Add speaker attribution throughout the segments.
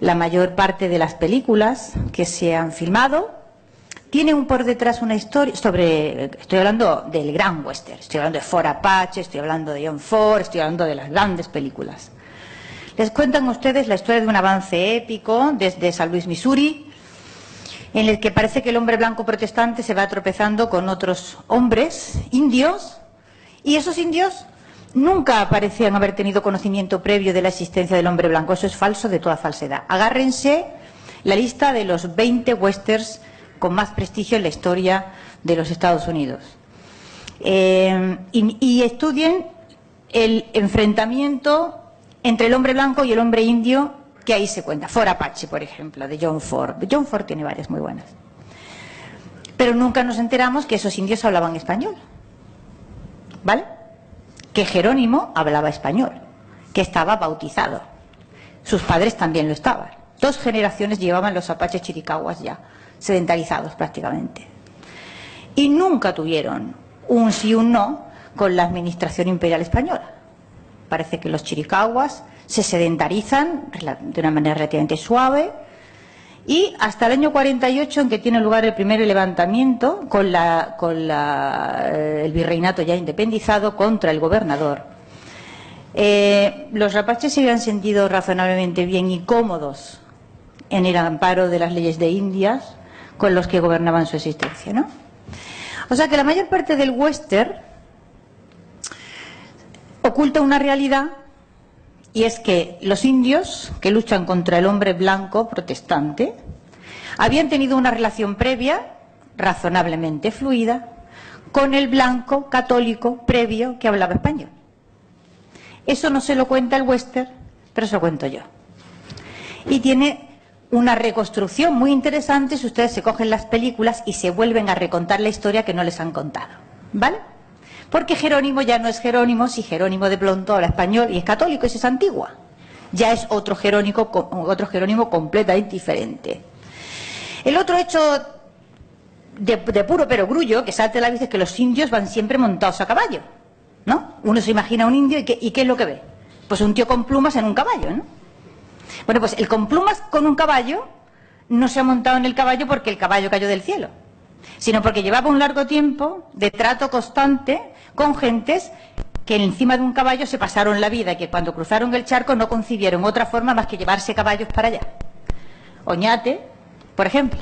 Speaker 1: la mayor parte de las películas que se han filmado tienen por detrás una historia estoy hablando del gran western, estoy hablando de Fort Apache, estoy hablando de John Ford, estoy hablando de las grandes películas. Les cuentan ustedes la historia de un avance épico desde San Luis, Missouri, en el que parece que el hombre blanco protestante se va tropezando con otros hombres indios, y esos indios nunca parecían haber tenido conocimiento previo de la existencia del hombre blanco. Eso es falso de toda falsedad. Agárrense la lista de los 20 westerns con más prestigio en la historia de los Estados Unidos. Y estudien el enfrentamiento entre el hombre blanco y el hombre indio que ahí se cuenta. Fort Apache, por ejemplo, de John Ford. John Ford tiene varias muy buenas. Pero nunca nos enteramos que esos indios hablaban español. ¿Vale? Que Jerónimo hablaba español, que estaba bautizado. Sus padres también lo estaban. 2 generaciones llevaban los apaches chiricahuas ya, sedentarizados prácticamente. Y nunca tuvieron un sí y un no con la administración imperial española. Parece que los chiricahuas se sedentarizan de una manera relativamente suave, y hasta el año 48, en que tiene lugar el primer levantamiento con el virreinato ya independizado contra el gobernador, los apaches se habían sentido razonablemente bien y cómodos en el amparo de las leyes de Indias con los que gobernaban su existencia, ¿no? O sea que la mayor parte del western oculta una realidad, y es que los indios que luchan contra el hombre blanco protestante habían tenido una relación previa razonablemente fluida con el blanco católico previo que hablaba español. Eso no se lo cuenta el western, pero se lo cuento yo. Y tiene una reconstrucción muy interesante si ustedes se cogen las películas y se vuelven a recontar la historia que no les han contado, ¿vale? Porque Jerónimo ya no es Jerónimo si Jerónimo de pronto habla español y es católico, ese es Antigua. Ya es otro Jerónimo completamente diferente. El otro hecho de puro perogrullo que salta a la vista es que los indios van siempre montados a caballo, ¿no? Uno se imagina a un indio y ¿qué es lo que ve? Pues un tío con plumas en un caballo, ¿no? Bueno, pues el con plumas con un caballo no se ha montado en el caballo porque el caballo cayó del cielo, sino porque llevaba un largo tiempo de trato constante con gentes que encima de un caballo se pasaron la vida y que cuando cruzaron el charco no concibieron otra forma más que llevarse caballos para allá. Oñate, por ejemplo,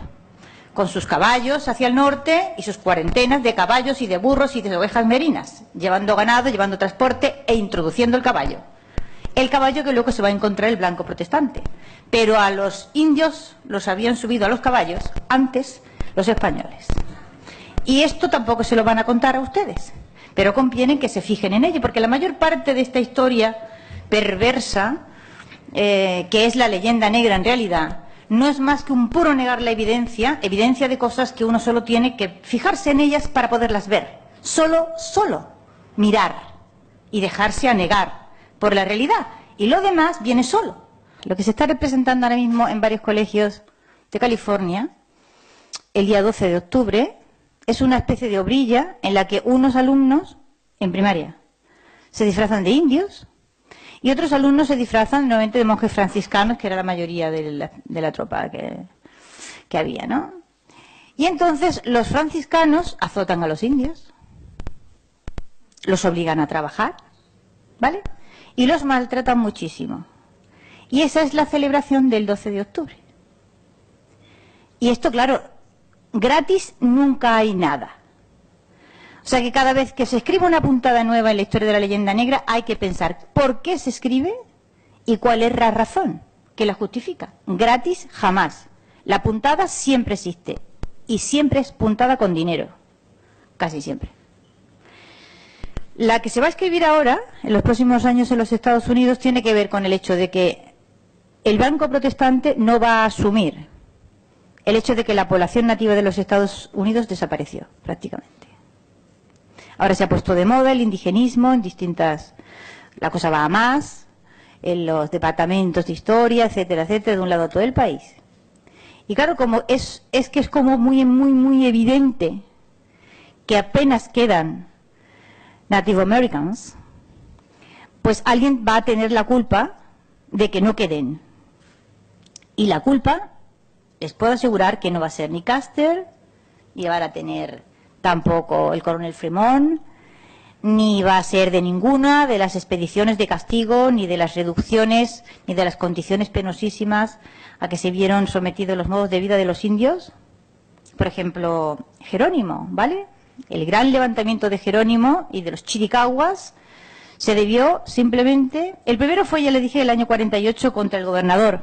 Speaker 1: con sus caballos hacia el norte y sus cuarentenas de caballos y de burros y de ovejas merinas, llevando ganado, llevando transporte e introduciendo el caballo. El caballo que luego se va a encontrar el blanco protestante. Pero a los indios los habían subido a los caballos antes los españoles. Y esto tampoco se lo van a contar a ustedes, pero conviene que se fijen en ello, porque la mayor parte de esta historia perversa, que es la leyenda negra en realidad, no es más que un puro negar la evidencia de cosas que uno solo tiene que fijarse en ellas para poderlas ver. Solo mirar y dejarse anegar por la realidad. Y lo demás viene solo. Lo que se está representando ahora mismo en varios colegios de California, el día 12 de octubre, es una especie de obrilla en la que unos alumnos en primaria se disfrazan de indios y otros alumnos se disfrazan nuevamente de monjes franciscanos, que era la mayoría de la tropa que había, ¿no? Y entonces los franciscanos azotan a los indios, los obligan a trabajar, ¿vale? Y los maltratan muchísimo. Y esa es la celebración del 12 de octubre. Y esto, claro, gratis nunca hay nada. O sea que cada vez que se escribe una puntada nueva en la historia de la leyenda negra hay que pensar por qué se escribe y cuál es la razón que la justifica. Gratis jamás. La puntada siempre existe y siempre es puntada con dinero. Casi siempre. La que se va a escribir ahora, en los próximos años en los Estados Unidos, tiene que ver con el hecho de que el blanco protestante no va a asumir el hecho de que la población nativa de los Estados Unidos desapareció, prácticamente. Ahora se ha puesto de moda el indigenismo en distintas... La cosa va a más, en los departamentos de historia, etcétera, etcétera, de un lado a todo el país. Y claro, como es que es como muy evidente que apenas quedan Native Americans, pues alguien va a tener la culpa de que no queden. Y la culpa, les puedo asegurar que no va a ser ni Custer, ni va a tener tampoco el coronel Fremont, ni va a ser de ninguna de las expediciones de castigo, ni de las reducciones, ni de las condiciones penosísimas a que se vieron sometidos los modos de vida de los indios. Por ejemplo, Jerónimo, ¿vale? El gran levantamiento de Jerónimo y de los chiricahuas se debió simplemente... El primero fue, ya le dije, el año 48 contra el gobernador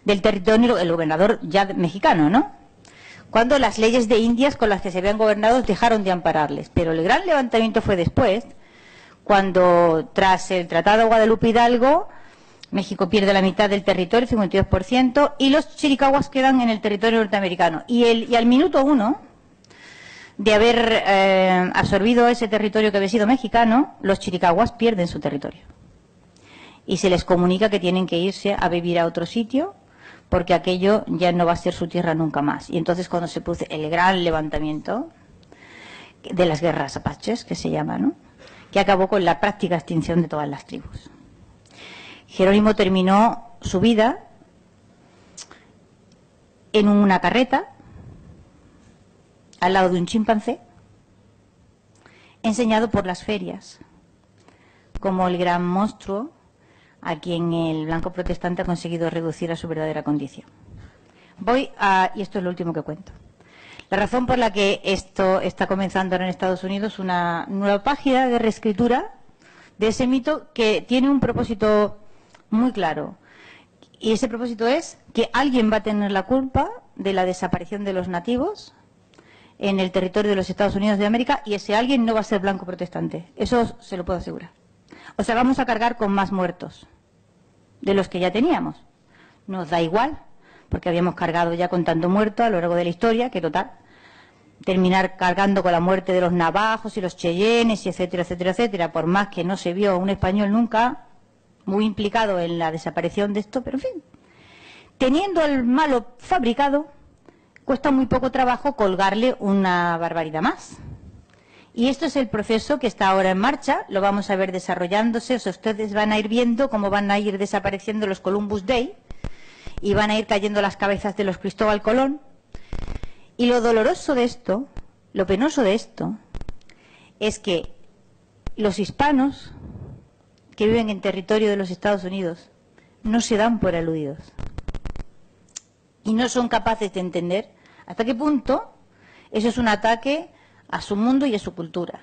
Speaker 1: del territorio, el gobernador ya mexicano, ¿no? Cuando las leyes de Indias con las que se habían gobernado dejaron de ampararles. Pero el gran levantamiento fue después, cuando tras el Tratado de Guadalupe Hidalgo, México pierde la mitad del territorio, 52%, y los chiricahuas quedan en el territorio norteamericano. Y al minuto 1 de haber absorbido ese territorio que había sido mexicano, los chiricahuas pierden su territorio. Y se les comunica que tienen que irse a vivir a otro sitio, porque aquello ya no va a ser su tierra nunca más. Y entonces cuando se produce el gran levantamiento de las guerras apaches, que se llama, ¿no?, que acabó con la práctica extinción de todas las tribus. Jerónimo terminó su vida en una carreta al lado de un chimpancé, enseñado por las ferias, como el gran monstruo a quien el blanco protestante ha conseguido reducir a su verdadera condición. Y esto es lo último que cuento. La razón por la que esto está comenzando ahora en Estados Unidos una nueva página de reescritura de ese mito que tiene un propósito muy claro. Y ese propósito es que alguien va a tener la culpa de la desaparición de los nativos en el territorio de los Estados Unidos de América, y ese alguien no va a ser blanco protestante. Eso se lo puedo asegurar. O sea, vamos a cargar con más muertos de los que ya teníamos. Nos da igual, porque habíamos cargado ya con tanto muerto a lo largo de la historia, que total, terminar cargando con la muerte de los navajos y los cheyennes, y etcétera, etcétera, etcétera, por más que no se vio un español nunca muy implicado en la desaparición de esto, pero en fin, teniendo al malo fabricado, cuesta muy poco trabajo colgarle una barbaridad más. Y esto es el proceso que está ahora en marcha, lo vamos a ver desarrollándose. O sea, ustedes van a ir viendo cómo van a ir desapareciendo los Columbus Day y van a ir cayendo las cabezas de los Cristóbal Colón. Y lo doloroso de esto, lo penoso de esto, es que los hispanos que viven en territorio de los Estados Unidos no se dan por aludidos y no son capaces de entender hasta qué punto eso es un ataque a su mundo y a su cultura.